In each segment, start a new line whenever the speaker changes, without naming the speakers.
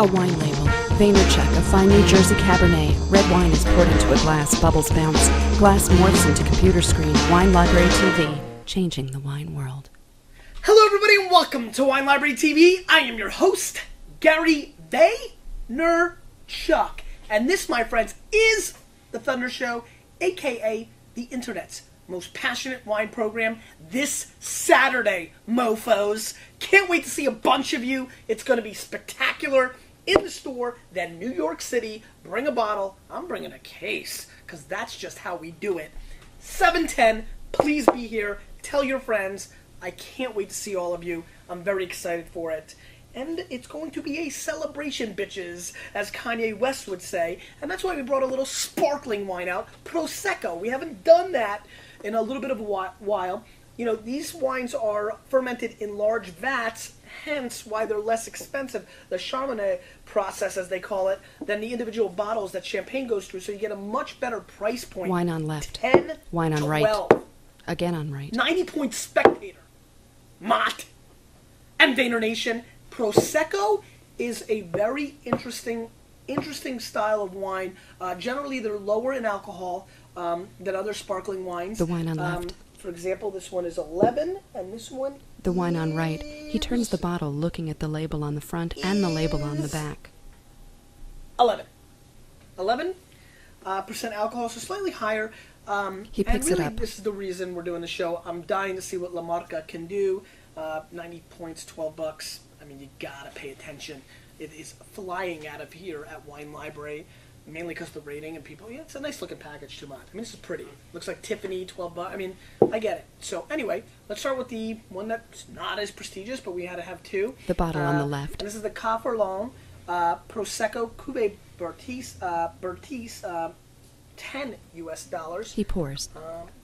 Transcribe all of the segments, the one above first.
A wine label. Vaynerchuk, a fine New Jersey Cabernet. Red wine is poured into a glass. Bubbles bounce. Glass morphs into computer screen. Wine Library TV. Changing the wine world.
Hello everybody and welcome to Wine Library TV. I am your host, Gary Vaynerchuk. And this, my friends, is The Thunder Show, aka the internet's most passionate wine program this Saturday, mofos. Can't wait to see a bunch of you. It's going to be spectacular in the store. Then New York City, bring a bottle. I'm bringing a case because that's just how we do it. 7:10, please be here. Tell your friends. I can't wait to see all of you. I'm very excited for it. And it's going to be a celebration, bitches, as Kanye West would say. And that's why we brought a little sparkling wine out, Prosecco. We haven't done that in a little bit of a while. You know, these wines are fermented in large vats, hence why they're less expensive. The Chardonnay process, as they call it, than the individual bottles that champagne goes through. So you get a much better price point.
Wine on left.
10,
Wine on
12.
right. Again on right.
90-point Spectator. Mott. And Vayner Nation. Prosecco is a very interesting style of wine. Generally, they're lower in alcohol than other sparkling wines.
The wine on left.
For example, this one is 11, and this one
The wine on right. He turns the bottle, looking at the label on the front and the label on the back.
11. 11% alcohol, so slightly higher.
He picks
and really,
it up.
This is the reason we're doing the show. I'm dying to see what La Marca can do. 90 points, $12. I mean, you gotta pay attention. It is flying out of here at Wine Library, mainly because of the rating and people. Yeah, it's a nice looking package too much. I mean, this is pretty. Looks like Tiffany, $12. I mean, I get it. So anyway, let's start with the one that's not as prestigious, but we had to have two.
The bottle on the left.
And this is the Cafferlon Prosecco Cuvée Bertise, $10 US.
He pours.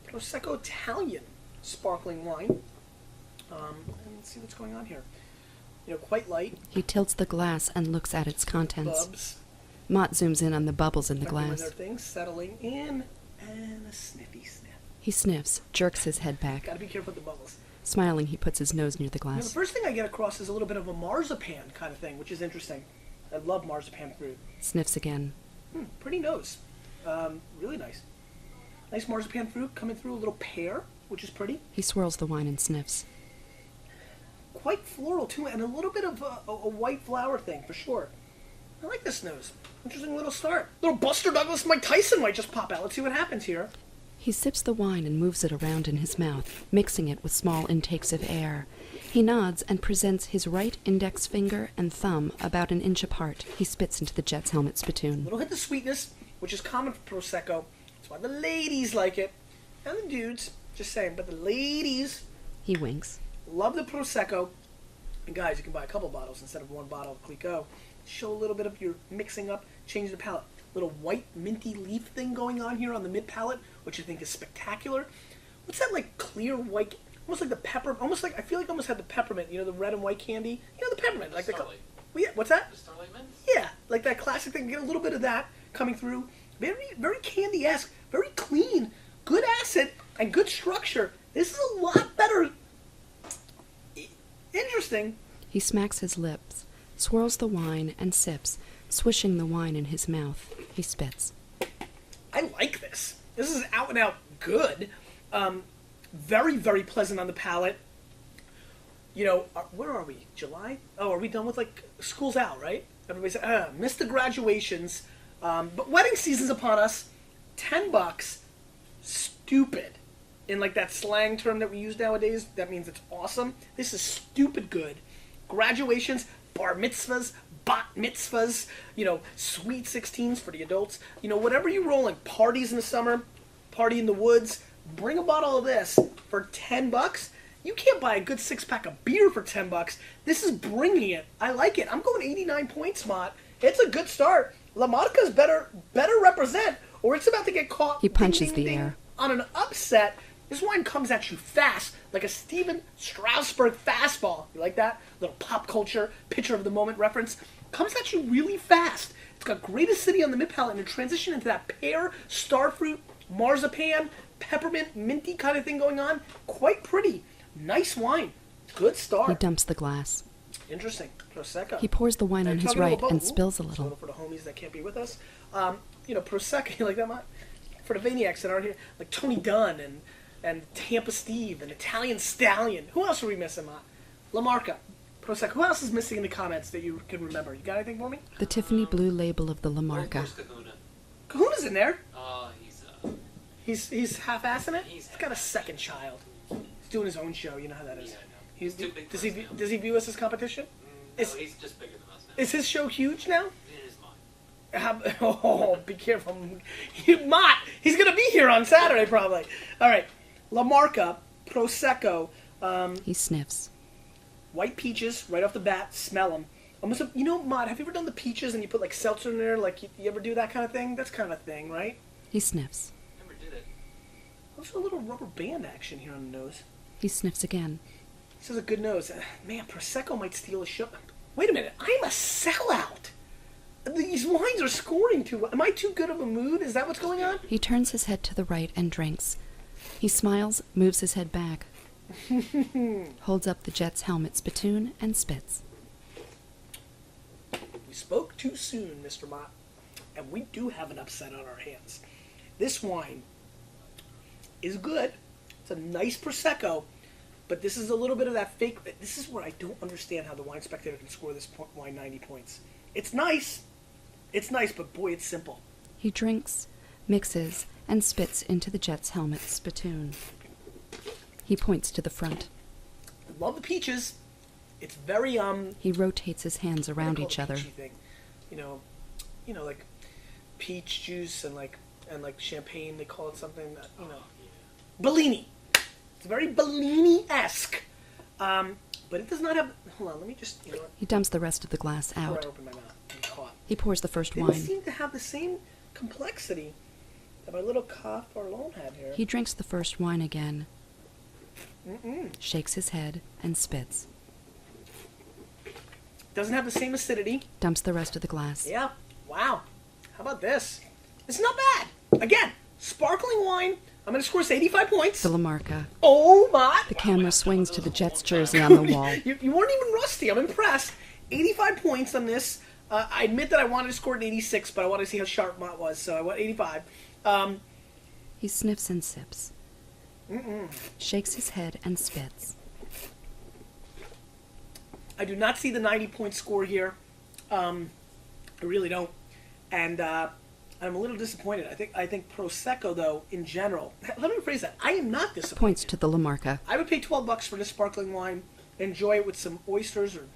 Prosecco Italian sparkling wine. Let's see what's going on here. You know, quite light.
He tilts the glass and looks at its contents.
Bubs.
Mott zooms in on the bubbles in the
Doing
glass.
their things, settling in, and a sniffy sniff.
He sniffs, jerks his head back.
Gotta be careful with the bubbles.
Smiling, he puts his nose near the
You know, the
glass.
first thing I get across is a little bit of a marzipan kind of thing, which is interesting. I love marzipan fruit.
Sniffs again.
Pretty nose. Really nice. Nice marzipan fruit coming through, a little pear, which is pretty.
He swirls the wine and sniffs.
Quite floral too, and a little bit of a white flower thing for sure. I like this nose. Interesting little start. Little Buster Douglas Mike Tyson might just pop out. Let's see what happens here.
He sips the wine and moves it around in his mouth, mixing it with small intakes of air. He nods and presents his right index finger and thumb about an inch apart. He spits into the Jets helmet spittoon.
Little hit of sweetness, which is common for Prosecco. That's why the ladies like it. And the dudes, just saying, but the ladies
He winks.
love the Prosecco. And guys, you can buy a couple bottles instead of one bottle of Clicquot. Show a little bit of your mixing up, change the palate. Little white minty leaf thing going on here on the mid palate, which I think is spectacular. What's that like clear white, almost like the pepper, almost like, I feel like I almost had the peppermint, you know, the red and white candy? You know, the peppermint. Like
Starlight.
Yeah, what's that?
The Starlight Mint?
Yeah, like that classic thing. Get a little bit of that coming through. Very, very candy-esque, very clean, good acid, and good structure. This is a lot better. Interesting.
He smacks his lips, swirls the wine, and sips, swishing the wine in his mouth. He spits.
I like this. This is out and out good. Very, very pleasant on the palate. You know, where are we? July? Oh, are we done with, like, school's out, right? Everybody's, missed the graduations. But wedding season's upon us. $10. Stupid. In, like, that slang term that we use nowadays, that means it's awesome. This is stupid good. Graduations, bar mitzvahs, bat mitzvahs, you know, sweet 16s for the adults. You know, whatever you roll in, parties in the summer, party in the woods, bring a bottle of this for $10. You can't buy a good 6-pack of beer for $10. This is bringing it. I like it. I'm going 89 points, Mott. It's a good start. La Marca's better represent, or it's about to get caught.
He punches
ding,
the
ding,
air.
On an upset. This wine comes at you fast, like a Steven Strasberg fastball. You like that? Little pop culture, picture of the moment reference. Comes at you really fast. It's got great acidity on the mid-palate and a transition into that pear, starfruit, marzipan, peppermint, minty kind of thing going on. Quite pretty. Nice wine. Good start.
He dumps the glass.
Interesting. Prosecco.
He pours the wine
Now,
on
you're
his
talking
right
about
and
both.
spills a
Ooh,
little.
for the homies that can't be with us. Prosecco, you like that, Matt? For the Vaniacs that aren't here, like Tony Dunn and Tampa Steve and Italian Stallion. Who else are we missing, Matt? La Marca. Prosecco. Who else is missing in the comments that you can remember? You got anything for me?
The Tiffany blue label of the La
Of
Marca.
course, Kahuna.
Kahuna's in there.
He's
He's half-assing it.
He's
He's got a second child. He's doing his own show. You know how that is.
Yeah, I know. He's too big for
Does
us
he
now.
does he view us as competition?
No,
Is-
he's just bigger than us now.
Is his show huge now?
It is mine.
Oh, be careful. Mott, he's going to be here on Saturday probably. All right. La Marca, Prosecco,
He sniffs.
white peaches right off the bat. Smell them. Almost, Mott, have you ever done the peaches and you put like seltzer in there? Like, you ever do that kind of thing? That's kind of a thing, right?
He sniffs.
Never did it.
There's a little rubber band action here on the nose.
He sniffs again.
This is a good nose. Man, Prosecco might steal a show. Wait a minute. I'm a sellout. These wines are scoring too well. Am I too good of a mood? Is that what's going on?
He turns his head to the right and drinks. He smiles, moves his head back, holds up the Jets helmet spittoon, and spits.
We spoke too soon, Mr. Mott. And we do have an upset on our hands. This wine is good. It's a nice Prosecco. But this is a little bit of that fake. This is where I don't understand how the Wine Spectator can score this wine 90 points. It's nice. It's nice, but boy, it's simple.
He drinks, mixes, and spits into the Jets helmet spittoon. He points to the front.
I love the peaches. It's very
He rotates his hands
what do
around
they call
each
a
other.
peachy thing? Like peach juice and like champagne. They call it something that Bellini. It's very Bellini-esque. But it does not have. Hold on, let me just. You know what?
He dumps the rest of the glass
Before
out.
I open my mouth, I'm caught.
He pours the first
They don't
wine.
seem to have the same complexity that my little Caf Barlone had here.
He drinks the first wine again,
Mm-mm.
shakes his head, and spits.
Doesn't have the same acidity.
Dumps the rest of the glass.
Yeah. Wow. How about this? It's not bad. Again, sparkling wine. I'm going to score this 85 points.
The La Marca.
Oh my.
The camera swings to the Jets jersey on the wall.
You weren't even rusty. I'm impressed. 85 points on this. I admit that I wanted to score an 86, but I wanted to see how sharp Mott was, so I went 85.
He sniffs and sips. Shakes his head and spits.
I do not see the 90-point score here. I really don't. And I'm a little disappointed. I think Prosecco, though, in general. Let me rephrase that. I am not disappointed.
Points to the La Marca.
I would pay $12 for this sparkling wine. Enjoy it with some oysters or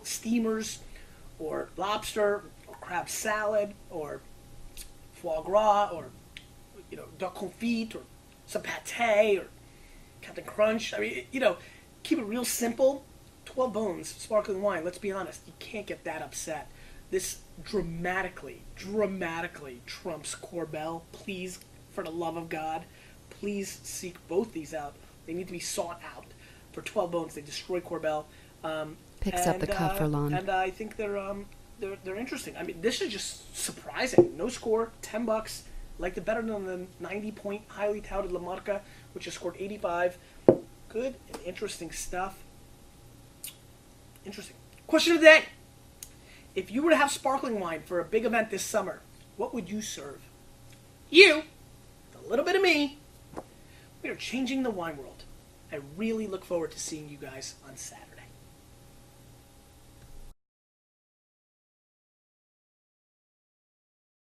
steamers, or lobster, or crab salad, or foie gras, or duck confit, or some pate, or Captain Crunch. I mean, keep it real simple. 12 bones, sparkling wine. Let's be honest, you can't get that upset. This dramatically trumps Corbel. Please, for the love of God, please seek both these out. They need to be sought out. For 12 bones, they destroy Corbel.
Picks up the cup for Lon.
And I think they're interesting. I mean, this is just surprising. No score, $10. Liked it better than the 90-point highly touted La Marca, which has scored 85. Good and interesting stuff. Interesting. Question of the day. If you were to have sparkling wine for a big event this summer, what would you serve? You, a little bit of me, we are changing the wine world. I really look forward to seeing you guys on Saturday.